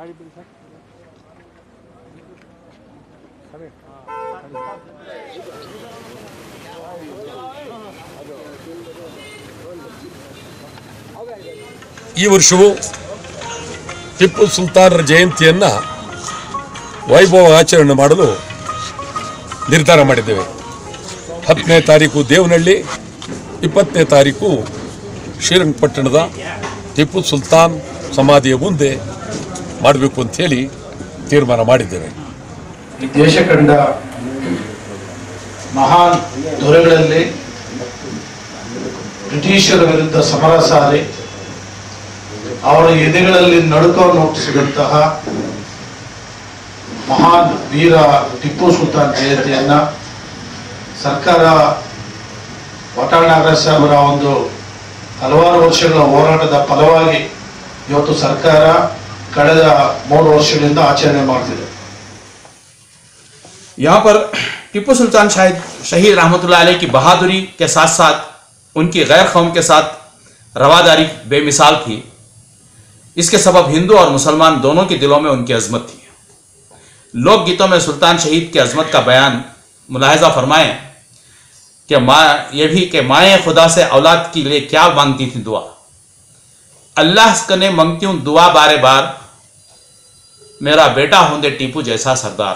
ಈ ವರ್ಷವೂ ಟಿಪ್ಪು ಸುಲ್ತಾನರ ಜಯಂತಿಯನ್ನು ವೈಭವ ಆಚರಣೆ ಮಾಡಲು ನಿರ್ಧಾರ ಮಾಡಿದ್ದೇವೆ. 10ನೇ ತಾರೀಕು ದೇವನಹಳ್ಳಿ, 20ನೇ ತಾರೀಕು ಶ್ರೀರಂಗಪಟ್ಟಣದ ಟಿಪ್ಪು ಸುಲ್ತಾನ್ ಸಮಾಧಿಯ ಮುಂದೆ ಮಾಡಬೇಕು ಅಂಥೇಳಿ ತೀರ್ಮಾನ ಮಾಡಿದ್ದೇವೆ. ದೇಶ ಕಂಡ ಮಹಾನ್ ದೊರೆಗಳಲ್ಲಿ ಬ್ರಿಟಿಷರ ವಿರುದ್ಧ ಸಮರ ಸಾರಿ ಅವರ ಎದೆಗಳಲ್ಲಿ ನಡುಕವನ್ನು ಹುಟ್ಟಿಸಿದಂತಹ ಮಹಾನ್ ವೀರ ಟಿಪ್ಪು ಸುಲ್ತಾನ್ ಜಯಂತಿಯನ್ನ ಸರ್ಕಾರ ವಾಟಾಳ್ ನಾಗರಾಜ್ ಸಾಹೇಬರ ಒಂದು ಹಲವಾರು ವರ್ಷಗಳ ಹೋರಾಟದ ಫಲವಾಗಿ ಇವತ್ತು ಸರ್ಕಾರ ಕಳೆದ 3 ವರ್ಷಗಳಿಂದ ಆಚರಣೆ ಮಾಡ್ತಿದೆ. यहाँ पर टिप्पू सुल्तान शहीद रहमतुल्लाह अलैह की बहादुरी के साथ साथ उनकी गैर कौम के साथ रवादारी बेमिसाल थी. इसके सबब हिंदू और मुसलमान दोनों के दिलों में उनकी अजमत थी. लोकगीतों में सुल्तान शहीद की अजमत का बयान मुलाहिजा फरमाएं कि माएँ खुदा से औलाद के लिए क्या मांगती थी दुआ. अल्लाह कने मंगती हूँ दुआ बारे बार, मेरा बेटा होंदे टीपू जैसा सरदार.